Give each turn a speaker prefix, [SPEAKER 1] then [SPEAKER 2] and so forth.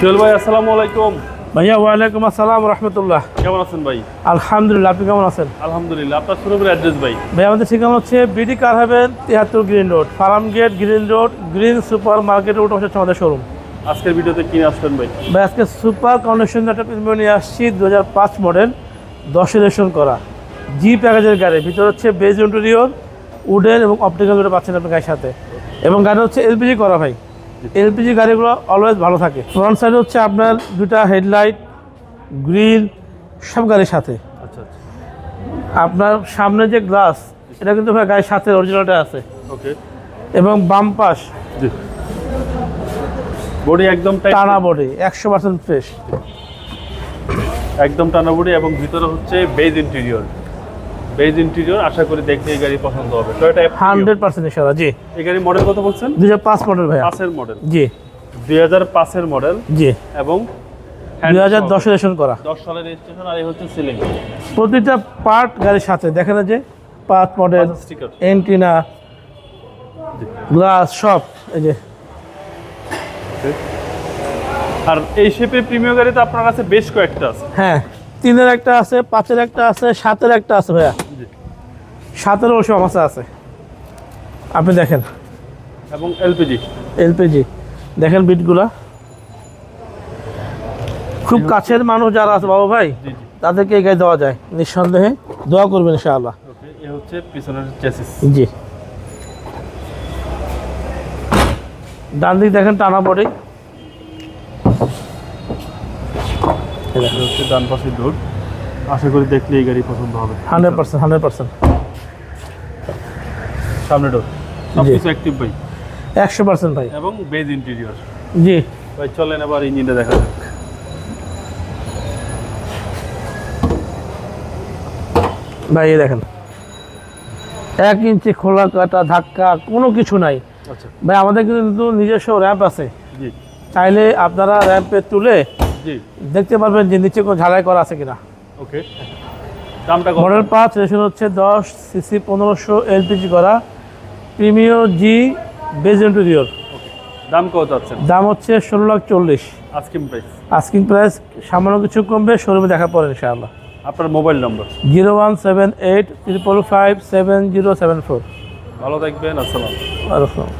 [SPEAKER 1] সোহেল ভাই আসসালামু আলাইকুম।
[SPEAKER 2] ভাইয়া ওয়ালাইকুম আসসালাম রহমতুল্লাহ।
[SPEAKER 1] কেমন আছেন ভাই?
[SPEAKER 2] আলহামদুলিল্লাহ, আপনি কেমন আছেন?
[SPEAKER 1] আলহামদুলিল্লাহ। আপনার শোরুমের অ্যাড্রেস ভাই?
[SPEAKER 2] ভাই আমাদের ঠিকানা হচ্ছে BD car haven 73 green road, farm gate green road, green super market road হচ্ছে আমাদের শোরুম।
[SPEAKER 1] আজকের ভিডিওতে কিনে আসবেন ভাই?
[SPEAKER 2] ভাই আজকে সুপার কন্ডিশন একটা প্রিমিয়াম নিয়ে আসছি, 2005 মডেল, 10 রেজিস্ট্রেশন করা জি প্যাকেজের গাড়ি। ভিতরে হচ্ছে বেজ ইন্টেরিয়র, উডেন এবং অপটিক্যাল দুটো পাচ্ছেন আপনার গাড়ির সাথে। এবং গাড়ি হচ্ছে এলপিজি করা ভাই। এলপিজি গাড়িগুলো অলওয়েজ ভালো থাকে। ফ্রন্ট সাইডে হচ্ছে আপনার দুটা হেডলাইট, গ্রিল সব গাড়ির সাথে।
[SPEAKER 1] আচ্ছা আচ্ছা,
[SPEAKER 2] আপনার সামনে যে গ্লাস, এটা কিন্তু ভাই গাড়ির সাথে অরিজিনালটা আছে।
[SPEAKER 1] ওকে।
[SPEAKER 2] এবং বাম পাশ
[SPEAKER 1] জি, বডি একদম
[SPEAKER 2] টানা বডি, 100% ফ্রেশ।
[SPEAKER 1] একদম টানা বডি এবং ভিতরে হচ্ছে বেজ ইন্টেরিয়র। বেজ ইন্টেরিয়র আশা করি দেখতে এই গাড়ি পছন্দ হবে। টয়োটা
[SPEAKER 2] 100% ইনশাআল্লাহ। জি,
[SPEAKER 1] এই গাড়ির মডেল কত বলছেন?
[SPEAKER 2] 2005 মডেল ভাই।
[SPEAKER 1] 5 এর মডেল।
[SPEAKER 2] জি
[SPEAKER 1] 2005 এর মডেল
[SPEAKER 2] জি,
[SPEAKER 1] এবং
[SPEAKER 2] 2010 রেজিস্ট্রেশন করা।
[SPEAKER 1] 10 সালের রেজিস্ট্রেশন। আর এই হচ্ছে সিলিং,
[SPEAKER 2] প্রতিটা পার্ট গাড়ির সাথে দেখেন না, যে part model,
[SPEAKER 1] sticker,
[SPEAKER 2] antenna, glass সব এই যে।
[SPEAKER 1] আর এই শেপের প্রিমিয়াম গাড়ি তো আপনার কাছে বেশ কয়েকটা আছে।
[SPEAKER 2] হ্যাঁ, 3-এর একটা আছে, 5-এর একটা আছে, 7-এর একটা আছে ভাইয়া।
[SPEAKER 1] জি,
[SPEAKER 2] 7-এর অবশ্য আমার আছে, আপনি দেখেন।
[SPEAKER 1] এবং এলপিজি।
[SPEAKER 2] এলপিজি দেখেন, বিটগুলা খুব কাছের মানুষ যারা আছে বাবু ভাই,
[SPEAKER 1] জি জি,
[SPEAKER 2] তাদেরকে এই গাড়ি দেওয়া যায় নিঃসন্দেহে। দোয়া করবেন ইনশাআল্লাহ।
[SPEAKER 1] ওকে। এ হচ্ছে পিছনের চেসিস।
[SPEAKER 2] জি, ডান দিক দেখেন টানা বডি।
[SPEAKER 1] এটা হচ্ছে ডান পাশের ডোর। আশা করি দেখলে এই গাড়ি পছন্দ হবে
[SPEAKER 2] 100%।
[SPEAKER 1] সামনে ডোর সবকিছু অ্যাক্টিভ ভাই,
[SPEAKER 2] 100% ভাই।
[SPEAKER 1] এবং বেজ ইন্টেরিয়র।
[SPEAKER 2] জি
[SPEAKER 1] ভাই চলেন এবার ইঞ্জিনটা দেখা যাক।
[SPEAKER 2] ভাই, এই দেখেন 1 ইঞ্চি খোলা কাটা ধাক্কা কোনো কিছু নাই
[SPEAKER 1] আচ্ছা,
[SPEAKER 2] ভাই। আমাদের কিন্তু নিজস্ব র্যাম্প আছে,
[SPEAKER 1] জি
[SPEAKER 2] চাইলে আপনারা র্যাম্পে তুলে
[SPEAKER 1] জি,
[SPEAKER 2] দেখতে পারবেন যে নিচে কোনো ঝালাই করা আছে কিনা।
[SPEAKER 1] ওকে। দামটা কত?
[SPEAKER 2] মডেল 5 রেজিস্ট্রেশন হচ্ছে 10 সিসি, 1500 এলপিজি করা, প্রিমিয়ার জি বেজ ইন্টেরিয়র।
[SPEAKER 1] দাম কত আছেন?
[SPEAKER 2] দাম হচ্ছে 16,40,000
[SPEAKER 1] আস্কিং প্রাইস।
[SPEAKER 2] Asking price. সামান্য কিছু কমবে শোরুমে দেখার পরে ইনশাআল্লাহ।
[SPEAKER 1] আপনার মোবাইল নম্বর?
[SPEAKER 2] 0178 555 7074।
[SPEAKER 1] ভালো থাকবেন। আসসালাম।
[SPEAKER 2] আসসালাম।